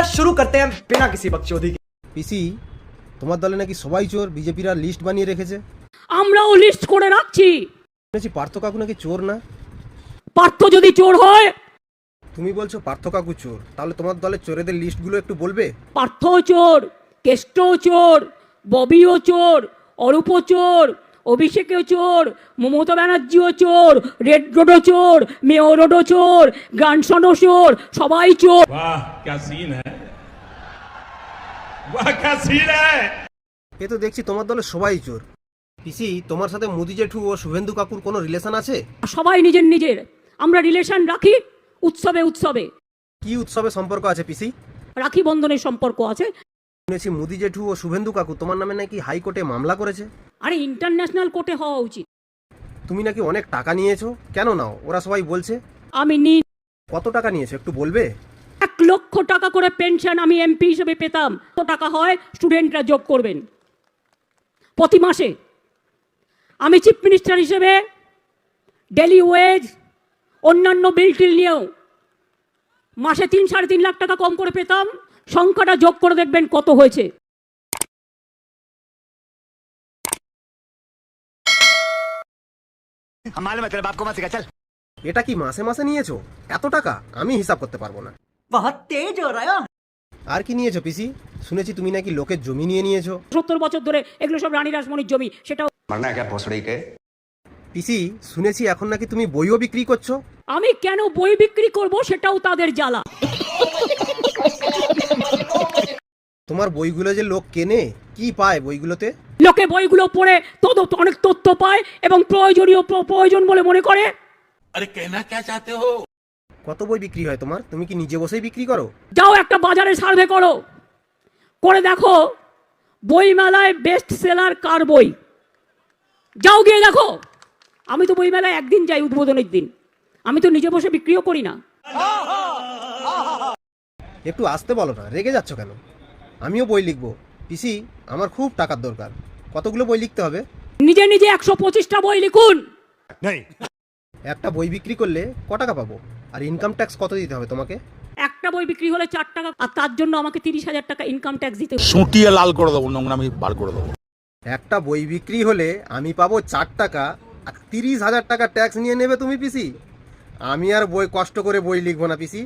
चलिए शुरू करते हैं बिना किसी बकचोदी के। পিসি তোমার দলে নাকি সবাই চোর, বিজেপিরা লিস্ট বানিয়ে রেখেছে। আমরাও লিস্ট করে রাখছি। শুনেছি পার্থ কাকু নাকি চোর না? পার্থ যদি চোর হয়, তুমি বলছো পার্থ কাকু চোর, তাহলে তোমার দলের চোরেদের লিস্টগুলো একটু বলবে? পার্থও চোর, কেষ্টও চোর, ববিও চোর, অরূপও চোর, অভিষেকও চোর, মমতা ব্যানার্জিও চোর, রেড রোডও চোর, মেয়র রোডও চোর, গ্রান্ডসনও চোর, সবাই চোর। वाह क्या सीन है, वाह क्या सीन है। এ তো দেখছি তোমার দলে সবাই চোর। পিসি তোমার সাথে মোদি জেঠু ও শুভেন্দু কাকুর কোনো রিলেশন আছে? সবাই নিজের নিজের আমরা রিলেশন রাখি উৎসবে উৎসবে। কি উৎসবে সম্পর্ক আছে পিসি? রাখি বন্ধনের সম্পর্ক আছে। শুনেছি মোদি জেঠু ও শুভেন্দু কাকু তোমার নামে নাকি হাইকোর্টে মামলা করেছে। আরে ইন্টারন্যাশনাল কোর্টে হওয়া উচিত। তুমি নাকি অনেক টাকা নিয়েছো, কেন নাও ওরা সবাই বলছে? আমি নি কত টাকা নিয়েছো একটু বলবে? 1 লক্ষ টাকা করে পেনশন আমি এমপি হিসেবে পেতাম। কত টাকা হয় স্টুডেন্টরা যোগ করবেন প্রতি মাসে। আমি চিফ মিনিস্টার হিসেবে ডেলি ওয়েজ অন্যান্য বিল টিল নিয়েও মাসে 3-3.5 লাখ টাকা কম করে পেতাম। সংখ্যাটা যোগ করে দেখবেন কত হয়েছে। এটা কি মাসে মাসে নিয়েছো এত টাকা? আমি হিসাব করতে পারবো না। बहुत तेज हो रहा है। আর কি নিয়েছো পিসি? শুনেছি তুমি নাকি লোকের জমি নিয়ে নিয়েছো। 70 বছর ধরে এগুলো সব রানী রাসমণির জমি। সেটাও मरना है क्या भोसड़ी के। পিসি শুনেছি এখন নাকি তুমি বইও বিক্রি করছো। আমি কেন বই বিক্রি করব সেটাও তাদের জ্বালা। তোমার বইগুলো যে লোক কেনে, কি পায় বইগুলোতে? লোকে বইগুলো পড়ে অনেক তথ্য পায় এবং প্রয়োজন বলে মনে করে। अरे कहना क्या चाहते हो। কত বই বিক্রি হয় তোমার? তুমি কি নিজে বসেই বিক্রি করো? যাও একটা বাজারে সার্ভে করো, করে দেখো বই মেলায় বেস্ট সেলার কার বই। যাও গিয়ে দেখো। আমি তো বই মেলায় একদিন যাই, উদ্বোধনের দিন। আমি তো নিজে বসে বিক্রিও করি না। একটু আসতে বলো না, রেগে যাচ্ছ কেন? আমিও বই লিখবো পিসি, আমার খুব টাকার দরকার। কতগুলো বই লিখতে হবে? নিজে নিজে 125টা বই লিখুন। একটা বই বিক্রি করলে ক টাকা পাবো? আর ইনকাম ট্যাক্স কত দিতে হবে তোমাকে? একটা বই বিক্রি হলে 4 টাকা, আর তার জন্য আমাকে 30,000 টাকা ইনকাম ট্যাক্স দিতে হবে। সুটিয়ে লাল করে দেবো, নোংরামি বার করে দেবো। একটা বই বিক্রি হলে আমি পাবো 4 টাকা, আর 30,000 টাকা ট্যাক্স নিয়ে নেবে তুমি পিসি? আমি আর বই কষ্ট করে বই লিখবো না পিসি।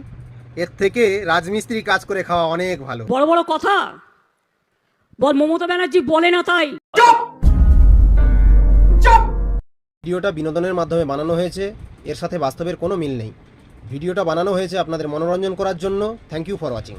এর থেকে রাজমিস্ত্রি কাজ করে খাওয়া অনেক ভালো। বড় বড় কথা বল, মমতা ব্যানার্জি বলে না তাই। ভিডিওটা বিনোদনের মাধ্যমে বানানো হয়েছে, এর সাথে বাস্তবের কোনো মিল নেই। ভিডিওটা বানানো হয়েছে আপনাদের মনোরঞ্জন করার জন্য। Thank you for watching.